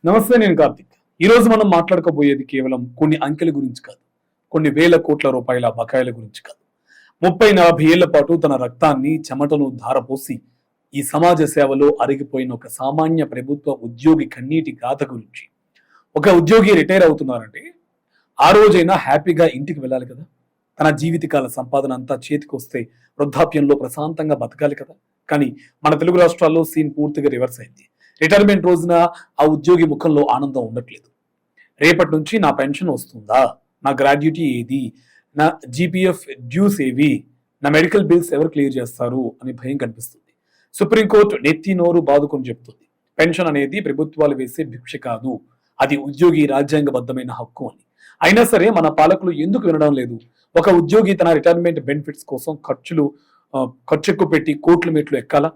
నమస్తే, నేను కార్తిక్. ఈ రోజు మనం మాట్లాడుకోబోయేది కేవలం కొన్ని అంకెల గురించి కాదు, కొన్ని వేల కోట్ల రూపాయల బకాయిల గురించి కాదు. 30-40 ఏళ్ల పాటు తన రక్తాన్ని చెమటను ధారపోసి ఈ సమాజ సేవలో అరిగిపోయిన ఒక సామాన్య ప్రభుత్వ ఉద్యోగి కన్నీటి గాథ గురించి. ఒక ఉద్యోగి రిటైర్ అవుతున్నారంటే ఆ రోజైనా హ్యాపీగా ఇంటికి వెళ్ళాలి కదా. తన జీవితకాల సంపాదన అంతా చేతికి వస్తే వృద్ధాప్యంలో ప్రశాంతంగా బతకాలి కదా. కానీ మన తెలుగు రాష్ట్రాల్లో సీన్ పూర్తిగా రివర్స్ అయింది. రిటైర్మెంట్ రోజున ఆ ఉద్యోగి ముఖంలో ఆనందం ఉండట్లేదు. రేపటి నుంచి నా పెన్షన్ వస్తుందా, నా గ్రాడ్యుటీ ఏది, నా జీపీఎఫ్ డ్యూస్ ఏవి, నా మెడికల్ బిల్స్ ఎవరు క్లియర్ చేస్తారు అని భయం కనిపిస్తుంది. సుప్రీంకోర్టు నెత్తి నోరు బాదుకొని చెప్తుంది, పెన్షన్ అనేది ప్రభుత్వాలు వేసే భిక్ష కాదు, అది ఉద్యోగి రాజ్యాంగబద్ధమైన హక్కు అని. అయినా సరే మన పాలకులు ఎందుకు వినడం లేదు? ఒక ఉద్యోగి తన రిటైర్మెంట్ బెనిఫిట్స్ కోసం ఖర్చు ఎక్కువ పెట్టి కోట్ల మెట్లు ఎక్కాలా?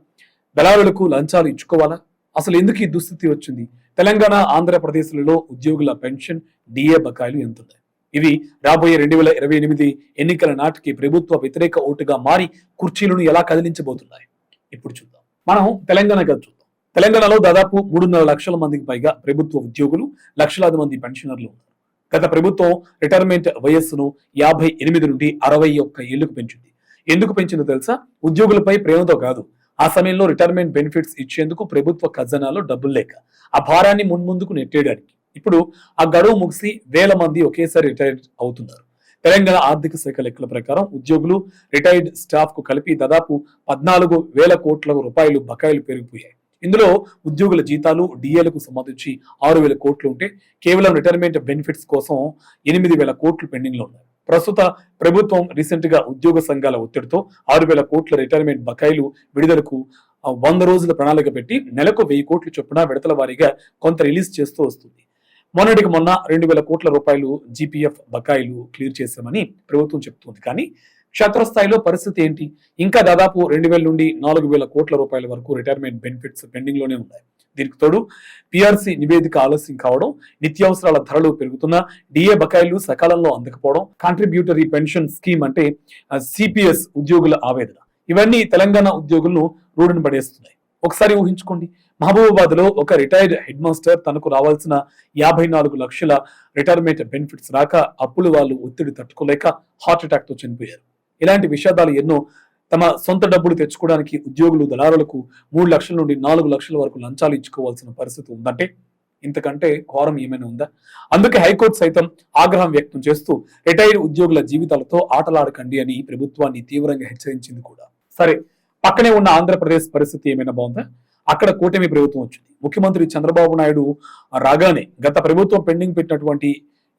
దళారులకు లంచాలు ఇచ్చుకోవాలా? అసలు ఎందుకు ఈ దుస్థితి వచ్చింది? తెలంగాణ, ఆంధ్రప్రదేశ్లలో ఉద్యోగుల పెన్షన్, డిఏ బకాయిలు ఎంతున్నాయి? ఇవి రాబోయే 2028 ఎన్నికల నాటికి ప్రభుత్వ వ్యతిరేక ఓటుగా మారి కుర్చీలను ఎలా కదిలించబోతున్నాయి ఇప్పుడు చూద్దాం. మనం తెలంగాణ చూద్దాం. తెలంగాణలో దాదాపు 3.5 లక్షల మందికి పైగా ప్రభుత్వ ఉద్యోగులు, లక్షలాది మంది పెన్షనర్లు ఉన్నారు. గత ప్రభుత్వం రిటైర్మెంట్ వయస్సును 58 నుండి 61 ఏళ్లకు పెంచింది. ఎందుకు పెంచిందో తెలుసా? ఉద్యోగులపై ప్రేమతో కాదు. ఆ సమయంలో రిటైర్మెంట్ బెనిఫిట్స్ ఇచ్చేందుకు ప్రభుత్వ ఖజానాలో డబ్బులు లేక ఆ భారాన్ని మున్ముందుకు నెట్టేయడానికి. ఇప్పుడు ఆ గడువు ముగిసి వేల మంది ఒకేసారి రిటైర్ అవుతున్నారు. తెలంగాణ ఆర్థిక శాఖ లెక్కల ప్రకారం ఉద్యోగులు, రిటైర్డ్ స్టాఫ్ కు కలిపి దాదాపు 14,000 కోట్ల రూపాయలు బకాయిలు పెరిగిపోయాయి. ఇందులో ఉద్యోగుల జీతాలు, డిఏలకు సంబంధించి 6,000 కోట్లు ఉంటే కేవలం రిటైర్మెంట్ బెనిఫిట్స్ కోసం 8,000 కోట్లు పెండింగ్ లో ఉన్నాయి. ప్రస్తుత ప్రభుత్వం రీసెంట్ గా ఉద్యోగ సంఘాల ఒత్తిడితో 6,000 కోట్ల రిటైర్మెంట్ బకాయిలు విడుదలకు 100 రోజుల ప్రణాళిక పెట్టి నెలకు 1,000 కోట్ల చొప్పున విడతల వారీగా కొంత రిలీజ్ చేస్తూ వస్తుంది. మొన్నటికి మొన్న 2,000 కోట్ల రూపాయలు జీపీఎఫ్ బకాయిలు క్లియర్ చేశామని ప్రభుత్వం చెప్తుంది. కానీ క్షేత్రస్థాయిలో పరిస్థితి ఏంటి? ఇంకా దాదాపు 2,000 నుండి 4,000 కోట్ల రూపాయల వరకు రిటైర్మెంట్ బెనిఫిట్స్ పెండింగ్ లోనే ఉన్నాయి. దీనికి తోడు పిఆర్సీ నివేదిక ఆలస్యం కావడం, నిత్యావసరాల ధరలు పెరుగుతున్నా, డిఏ బకాయిలు సకాలంలో అందకపోవడం, కాంట్రిబ్యూటరీ పెన్షన్ స్కీమ్ అంటే సిపిఎస్ ఉద్యోగుల ఆవేదన, ఇవన్నీ తెలంగాణ ఉద్యోగులను రోడ్డున పడేస్తున్నాయి. ఒకసారి ఊహించుకోండి, మహబూబాబాద్ లో ఒక రిటైర్డ్ హెడ్ మాస్టర్ తనకు రావాల్సిన 54 లక్షల రిటైర్మెంట్ బెనిఫిట్స్ రాక అప్పులు వాళ్ళు ఒత్తిడి తట్టుకోలేక హార్ట్ అటాక్ తో చనిపోయారు. ఇలాంటి విషాదాలు ఎన్నో. తమ సొంత డబ్బులు తెచ్చుకోవడానికి ఉద్యోగులు, దళారులకు 3 లక్షల నుండి 4 లక్షల వరకు లంచాలు ఇచ్చుకోవాల్సిన పరిస్థితి ఉందంటే ఇంతకంటే ఘోరం ఏమైనా ఉందా? అందుకే హైకోర్టు సైతం ఆగ్రహం వ్యక్తం చేస్తూ రిటైర్డ్ ఉద్యోగుల జీవితాలతో ఆటలాడకండి అని ప్రభుత్వాన్ని తీవ్రంగా హెచ్చరించింది కూడా. సరే, పక్కనే ఉన్న ఆంధ్రప్రదేశ్ పరిస్థితి ఏమైనా బాగుందా? అక్కడ కూటమి ప్రభుత్వం వచ్చింది. ముఖ్యమంత్రి చంద్రబాబు నాయుడు రాగానే గత ప్రభుత్వం పెండింగ్ పెట్టినటువంటి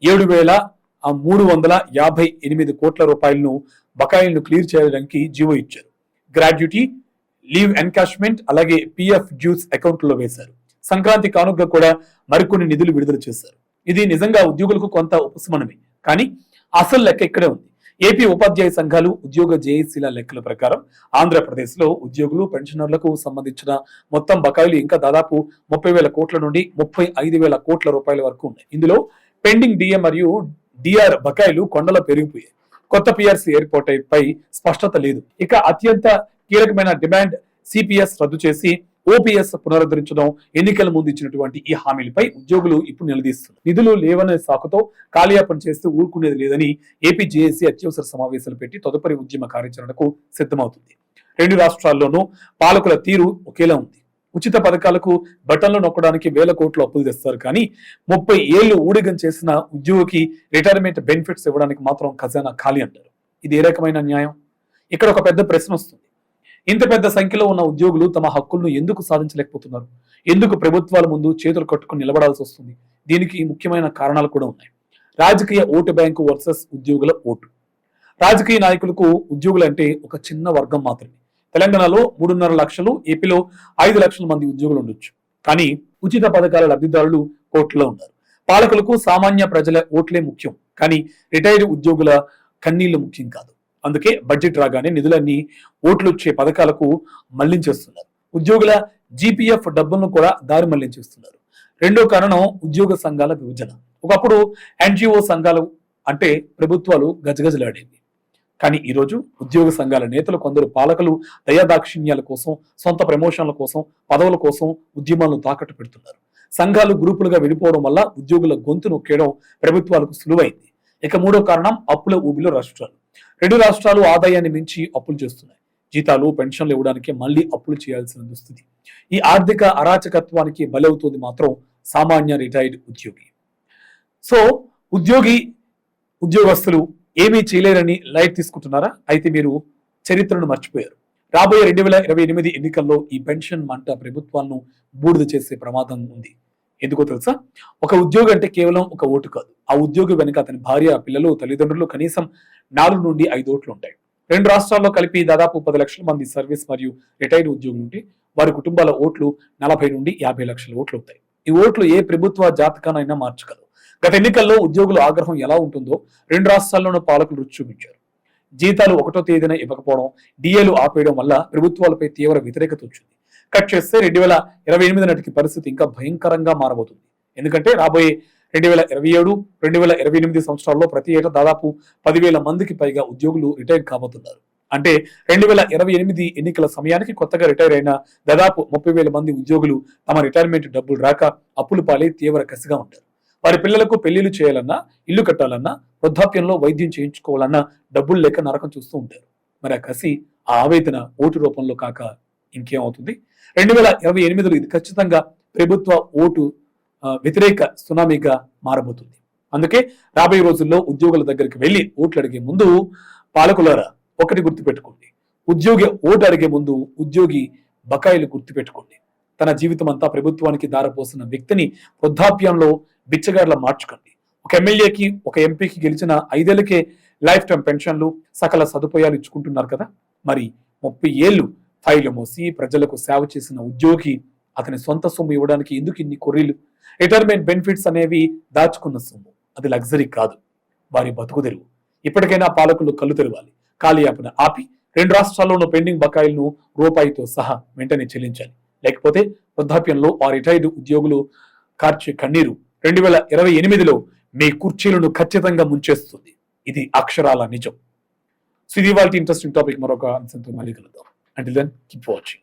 7,358 కోట్ల రూపాయలను బకాయిలను క్లియర్ చేయడానికి జీవో ఇచ్చారు. గ్రాడ్యుటీ, లీవ్ ఎన్కాష్మెంట్, అలాగే పిఎఫ్ డ్యూస్ అకౌంట్లో వేశారు. సంక్రాంతి కానుక కూడా మరికొన్ని నిధులు విడుదల చేశారు. ఇది నిజంగా ఉద్యోగులకు కొంత ఉపశమనమే. కానీ అసలు లెక్క ఇక్కడే ఉంది. ఏపీ ఉపాధ్యాయ సంఘాలు, ఉద్యోగ జేఏసీల లెక్కల ప్రకారం ఆంధ్రప్రదేశ్ లో ఉద్యోగులు, పెన్షనర్లకు సంబంధించిన మొత్తం బకాయిలు ఇంకా దాదాపు 30,000 కోట్ల నుండి 35,000 కోట్ల రూపాయల వరకు ఉన్నాయి. ఇందులో పెండింగ్ డిఏ మరియు డిఆర్ బకాయిలు కొండలో పెరిగిపోయాయి. కొత్త పిఆర్సీ ఎయిర్పోర్ట్ పై స్పష్టత లేదు. ఇక అత్యంత కీలకమైన డిమాండ్ సిపిఎస్ రద్దు చేసి ఓపీఎస్ పునరుద్ధరించడం, ఎన్నికల ముందు ఇచ్చినటువంటి ఈ హామీలపై ఉద్యోగులు ఇప్పుడు నిలదీస్తున్నారు. నిధులు లేవనే సాకుతో కాలయాపన చేస్తే ఊరుకునేది లేదని ఏపీ జేఏసీ అత్యవసర సమావేశాలు పెట్టి తదుపరి ఉద్యమ కార్యాచరణకు సిద్ధమవుతుంది. 2 రాష్ట్రాల్లోనూ పాలకుల తీరు ఒకేలా ఉంది. ఉచిత పథకాలకు బటన్లు నొక్కడానికి వేల కోట్లు అప్పులు తెస్తారు. కానీ 30 ఏళ్లు ఊడిగం చేసిన ఉద్యోగికి రిటైర్మెంట్ బెనిఫిట్స్ ఇవ్వడానికి మాత్రం ఖజానా ఖాళీ అంటారు. ఇది ఏ రకమైన న్యాయం? ఇక్కడ ఒక పెద్ద ప్రశ్న వస్తుంది. ఇంత పెద్ద సంఖ్యలో ఉన్న ఉద్యోగులు తమ హక్కులను ఎందుకు సాధించలేకపోతున్నారు? ఎందుకు ప్రభుత్వాల ముందు చేతులు కట్టుకుని నిలబడాల్సి వస్తుంది? దీనికి ముఖ్యమైన కారణాలు కూడా ఉన్నాయి. రాజకీయ ఓటు బ్యాంకు వర్సెస్ ఉద్యోగుల ఓటు. రాజకీయ నాయకులకు ఉద్యోగులు అంటే ఒక చిన్న వర్గం మాత్రమే. తెలంగాణలో 3.5 లక్షలు, ఏపీలో 5 లక్షల మంది ఉద్యోగులు ఉండొచ్చు. కానీ ఉచిత పథకాల లబ్ధిదారులు కోట్లలో ఉన్నారు. పాలకులకు సామాన్య ప్రజల ఓట్లే ముఖ్యం, కానీ రిటైర్డ్ ఉద్యోగుల కన్నీళ్లు ముఖ్యం కాదు. అందుకే బడ్జెట్ రాగానే నిధులన్నీ ఓట్లు వచ్చే పథకాలకు మళ్లించేస్తున్నారు. ఉద్యోగుల జీపీఎఫ్ డబ్బులను కూడా దారి మళ్లించేస్తున్నారు. రెండో కారణం ఉద్యోగ సంఘాల విభజన. ఒకప్పుడు ఎన్జిఓ సంఘాలు అంటే ప్రభుత్వాలు గజగజలాడేవి. కానీ ఈరోజు ఉద్యోగ సంఘాల నేతలు, కొందరు పాలకులు దయాదాక్షిణ్యాల కోసం, సొంత ప్రమోషన్ల కోసం, పదవుల కోసం ఉద్యమాలను తాకట్టు పెడుతున్నారు. సంఘాలు గ్రూపులుగా విడిపోవడం వల్ల ఉద్యోగుల గొంతు నొక్కేయడం ప్రభుత్వాలకు సులువైంది. ఇక మూడో కారణం అప్పుల ఊబిలో రాష్ట్రాలు. రెండు రాష్ట్రాలు ఆదాయాన్ని మించి అప్పులు చేస్తున్నాయి. జీతాలు పెన్షన్లు ఇవ్వడానికి మళ్ళీ అప్పులు చేయాల్సిన దుస్థితి. ఈ ఆర్థిక అరాచకత్వానికి బలవుతుంది మాత్రం సామాన్య రిటైర్డ్ ఉద్యోగి. సో ఉద్యోగస్తులు ఏమీ చేయలేరని లైట్ తీసుకుంటున్నారా? అయితే మీరు చరిత్రను మర్చిపోయారు. రాబోయే 2028 ఎన్నికల్లో ఈ పెన్షన్ మంట ప్రభుత్వాలను బూడిద చేసే ప్రమాదం ఉంది. ఎందుకో తెలుసా? ఒక ఉద్యోగి అంటే కేవలం ఒక ఓటు కాదు. ఆ ఉద్యోగి వెనుక అతని భార్య, పిల్లలు, తల్లిదండ్రులు కనీసం 4 నుండి 5 ఓట్లు ఉంటాయి. రెండు రాష్ట్రాల్లో కలిపి దాదాపు 10 లక్షల మంది సర్వీస్ మరియు రిటైర్డ్ ఉద్యోగులు ఉంటే వారి కుటుంబాల ఓట్లు 40 నుండి 50 లక్షల ఓట్లు అవుతాయి. ఈ ఓట్లు ఏ ప్రభుత్వ జాతకానైనా మార్చగలవు. గత ఎన్నికల్లో ఉద్యోగుల ఆగ్రహం ఎలా ఉంటుందో రెండు రాష్ట్రాల్లోనూ పాలకులు రుచి చూపించారు. జీతాలు 1వ తేదీన ఇవ్వకపోవడం, డిఏలు ఆపేయడం వల్ల ప్రభుత్వాలపై తీవ్ర వ్యతిరేకత వచ్చింది. కట్ చేస్తే 2028 నాటికి పరిస్థితి ఇంకా భయంకరంగా మారబోతుంది. ఎందుకంటే రాబోయే 2027, 2028 సంవత్సరాల్లో ప్రతి ఏటా దాదాపు 10,000 మందికి పైగా ఉద్యోగులు రిటైర్ కాబోతున్నారు. అంటే 2028 ఎన్నికల సమయానికి కొత్తగా రిటైర్ అయిన దాదాపు 30,000 మంది ఉద్యోగులు తమ రిటైర్మెంట్ డబ్బులు రాక అప్పులు పాలై తీవ్ర కసిగా ఉంటారు. వారి పిల్లలకు పెళ్లిళ్లు చేయాలన్నా, ఇల్లు కట్టాలన్నా, వృద్ధాప్యంలో వైద్యం చేయించుకోవాలన్నా డబ్బులు లేక నరకం చూస్తూ ఉంటారు. మరి ఆ కసి, ఆ ఆవేదన ఓటు రూపంలో కాక ఇంకేమవుతుంది? 2028లో ఇది ఖచ్చితంగా ప్రభుత్వ ఓటు వ్యతిరేక సునామీగా మారబోతుంది. అందుకే రాబోయే రోజుల్లో ఉద్యోగుల దగ్గరికి వెళ్లి ఓట్లు అడిగే ముందు పాలకులారా ఒకటి గుర్తుపెట్టుకోండి. ఉద్యోగి ఓటు అడిగే ముందు ఉద్యోగి బకాయిలు గుర్తుపెట్టుకోండి. తన జీవితం అంతా ప్రభుత్వానికి దారపోసిన వ్యక్తిని వృద్ధాప్యంలో బిచ్చగాడ్ల మార్చుకోండి. ఒక ఎమ్మెల్యేకి, ఒక ఎంపీకి గెలిచిన 5 ఏళ్లకే లైఫ్ టైం పెన్షన్లు, సకల సదుపాయాలు ఇచ్చుకుంటున్నారు కదా. మరి 30 ఏళ్లు ఫైలు మోసి ప్రజలకు సేవ చేసిన ఉద్యోగి అతని సొంత సొమ్ము ఇవ్వడానికి ఎందుకు ఇన్ని కొర్రీలు? రిటైర్మెంట్ బెనిఫిట్స్ అనేవి దాచుకున్న సొమ్ము, అది లగ్జరీ కాదు, వారి బతుకు తెరువు. ఇప్పటికైనా పాలకులు కళ్ళు తెరవాలి. కాలయాపన ఆపి రెండు రాష్ట్రాల్లోనూ పెండింగ్ బకాయిలను రూపాయితో సహా వెంటనే చెల్లించాలి. లేకపోతే వృద్ధాప్యంలో ఆ రిటైర్డ్ ఉద్యోగులు కార్చే కన్నీరు 2028లో మీ కుర్చీలను ఖచ్చితంగా ముంచేస్తుంది. ఇది అక్షరాల నిజం. సో ఇది వాళ్ళ ఇంట్రెస్టింగ్ టాపిక్. మరొక అంశంతో మళ్ళీ కలుద్దాం. Until then, keep watching.